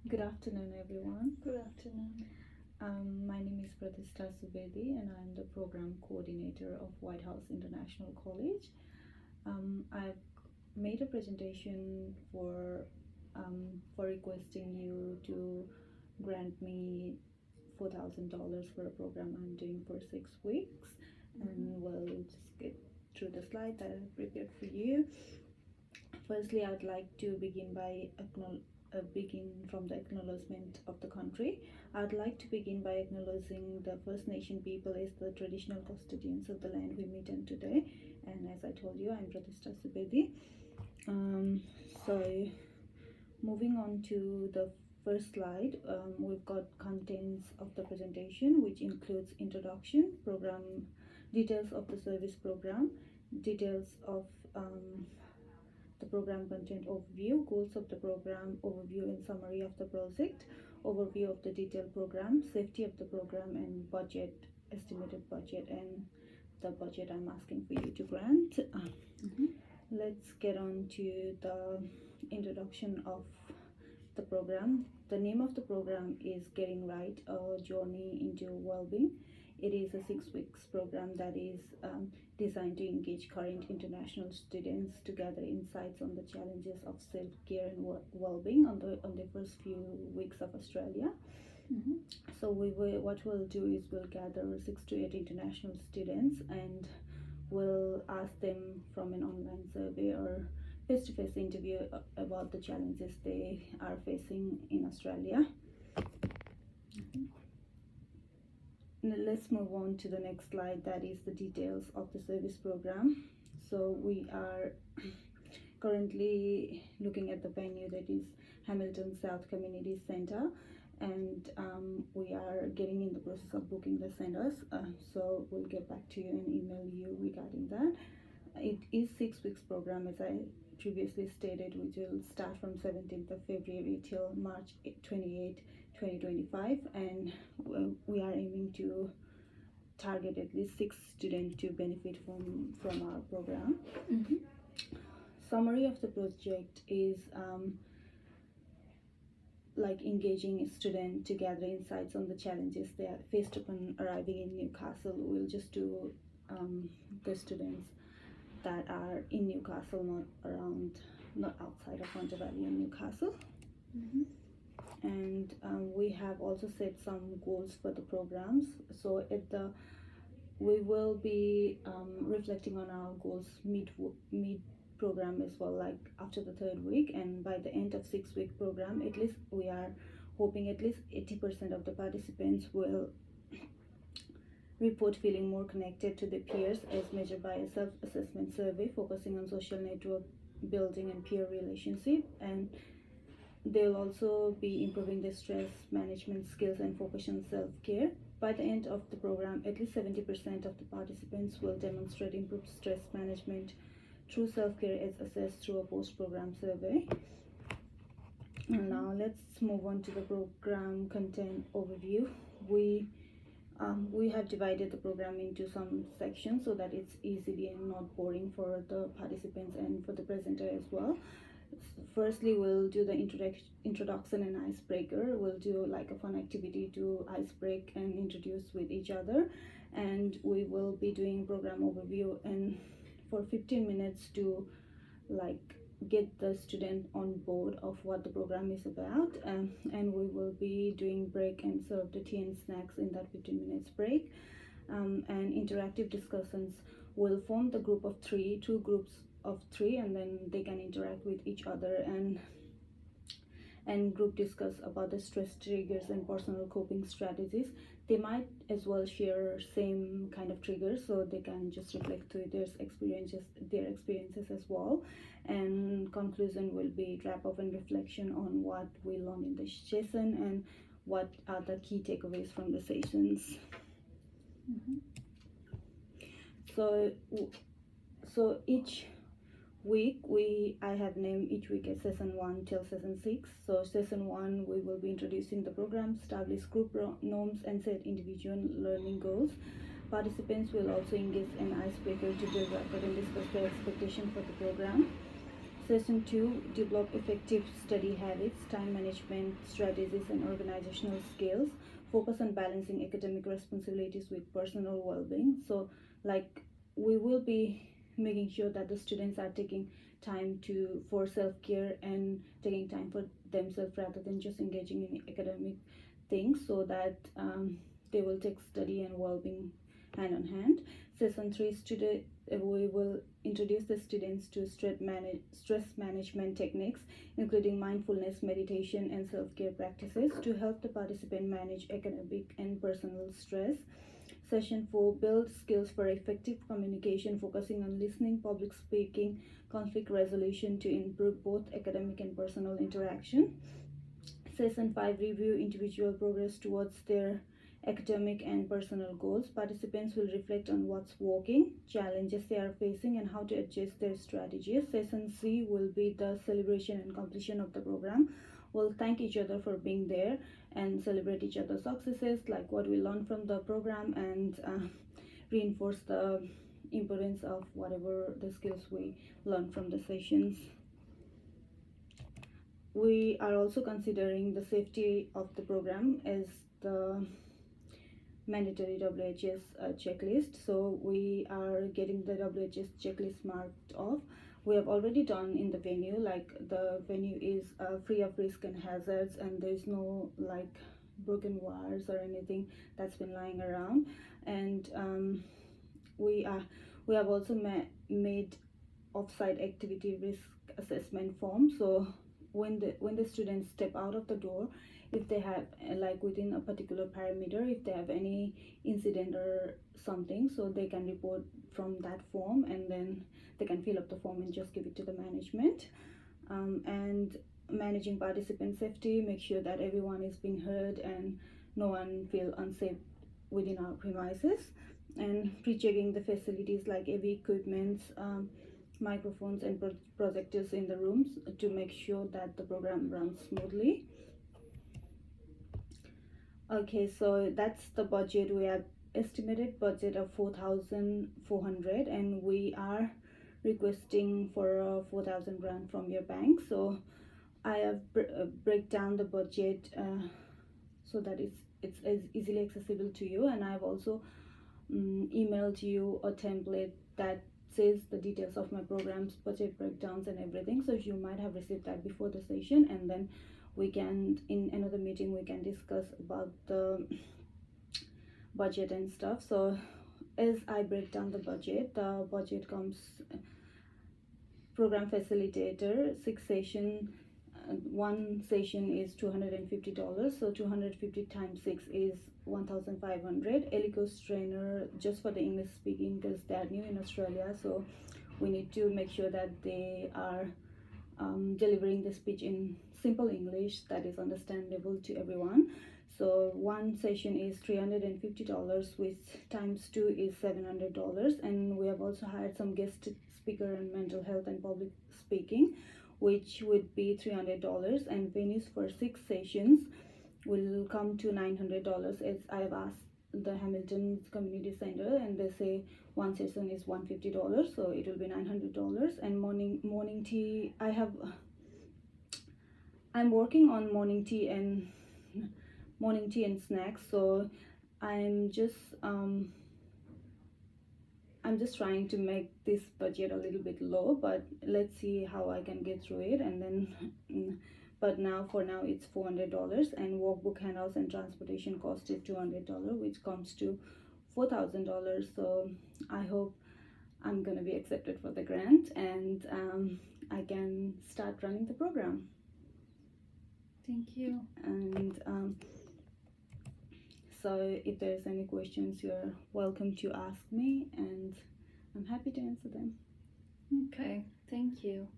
Good afternoon, everyone. Good afternoon. My name is Pratishtha Subedi, and I'm the program coordinator of White House International College. I've made a presentation for requesting you to grant me $4,000 for a program I'm doing for 6 weeks, and we'll just get through the slides that I've prepared for you. Firstly, I'd like to begin from the acknowledgement of the country. I'd like to begin by acknowledging the First Nation people as the traditional custodians of the land we meet on today. And as I told you, I'm Pratishtha Subedi. So moving on to the first slide, we've got contents of the presentation, which includes introduction, program details of the service program, details of the program content overview, goals of the program overview and summary of the project, overview of the detailed program, safety of the program, and budget, estimated budget, and the budget I'm asking for you to grant. Let's get on to the introduction of the program. The name of the program is Getting Right, a Journey into Wellbeing. It is a 6 weeks program that is designed to engage current international students to gather insights on the challenges of self-care and well-being on the first few weeks of Australia. So what we'll do is we'll gather 6 to 8 international students, and we'll ask them from an online survey or face-to-face interview about the challenges they are facing in Australia. Let's move on to the next slide, that is the details of the service program. So we are currently looking at the venue, that is Hamilton South Community Centre, and we are getting in the process of booking the centers, so we'll get back to you and email you regarding that. It is 6 weeks program, as I previously stated, which will start from 17th of February till March 28, 2025, and we are aiming to target at least 6 students to benefit from our program. Summary of the project is like engaging a student to gather insights on the challenges they are faced upon arriving in Newcastle. We'll just do the students that are in Newcastle, not outside of Hunter Valley and Newcastle. And we have also set some goals for the programs. So we will be reflecting on our goals mid program as well, like after the 3rd week, and by the end of 6-week program, at least we are hoping at least 80% of the participants will report feeling more connected to their peers as measured by a self-assessment survey focusing on social network building and peer relationship, and they'll also be improving their stress management skills and focus on self-care. By the end of the program, at least 70% of the participants will demonstrate improved stress management through self-care as assessed through a post-program survey. And now let's move on to the program content overview. We have divided the program into some sections so that it's easy and not boring for the participants and for the presenter as well. Firstly, we'll do the introduction and icebreaker. We'll do like a fun activity to ice break and introduce with each other, and we will be doing program overview and for 15 minutes to like get the student on board of what the program is about, and we will be doing break and serve the tea and snacks in that 15 minutes break, and interactive discussions will form the group of 3, 2 groups of 3, and then they can interact with each other and group discuss about the stress triggers and personal coping strategies. They might as well share same kind of triggers, so they can just reflect to their experiences as well. And conclusion will be wrap up and reflection on what we learned in the session and what are the key takeaways from the sessions. So each week I have named each week as session 1 till session 6. So session 1, we will be introducing the program, establish group norms, and set individual learning goals. Participants will also engage an icebreaker to build rapport and discuss their expectation for the program. Session 2, develop effective study habits, time management strategies, and organizational skills. Focus on balancing academic responsibilities with personal well-being. So, like, we will be making sure that the students are taking time to for self-care and taking time for themselves rather than just engaging in academic things, so that they will take study and well-being hand on hand. Session 3, student we will introduce the students to stress management techniques, including mindfulness, meditation, and self-care practices to help the participant manage academic and personal stress. Session 4, build skills for effective communication, focusing on listening, public speaking, conflict resolution to improve both academic and personal interaction. Session 5, review individual progress towards their academic and personal goals. Participants will reflect on what's working, challenges they are facing, and how to adjust their strategies. Session C will be the celebration and completion of the program. We'll thank each other for being there and celebrate each other's successes, like what we learned from the program, and reinforce the importance of whatever the skills we learned from the sessions. We are also considering the safety of the program as the mandatory WHS checklist. So we are getting the WHS checklist marked off. We have already done in the venue, like the venue is free of risk and hazards, and there's no like broken wires or anything that's been lying around. And we have also made offsite activity risk assessment form. So when the students step out of the door, if they have like within a particular parameter, if they have any incident or something, so they can report from that form, and then they can fill up the form and just give it to the management. And managing participant safety, make sure that everyone is being heard and no one feel unsafe within our premises. And pre-checking the facilities like AV equipment, microphones, and projectors in the rooms to make sure that the program runs smoothly. Okay, so that's the budget. We have estimated budget of 4,400, and we are requesting for a 4,000 grant from your bank. So I have break down the budget so that it's as easily accessible to you, and I've also emailed you a template that says the details of my programs, budget breakdowns, and everything. So you might have received that before the session, and then we can, in another meeting, we can discuss about the budget and stuff. So as I break down the budget comes program facilitator, 6 session, one session is $250, so 250 times 6 is 1,500. ELICOS trainer, just for the English speaking, because they are new in Australia, so we need to make sure that they are delivering the speech in simple English that is understandable to everyone. So one session is $350, which times 2 is $700. And we have also hired some guest speaker in mental health and public speaking, which would be $300. And venues for 6 sessions will come to $900, as I have asked the Hamilton Community Center, and they say one session is $150, so it will be $900. And morning tea, I'm working on morning tea and snacks, so I'm just trying to make this budget a little bit low, but let's see how I can get through it. And then but for now it's $400, and workbook, handouts, and transportation cost is $200, which comes to $4,000. So I hope I'm gonna be accepted for the grant, and I can start running the program. Thank you. And so if there's any questions, you're welcome to ask me, and I'm happy to answer them. Okay, thank you.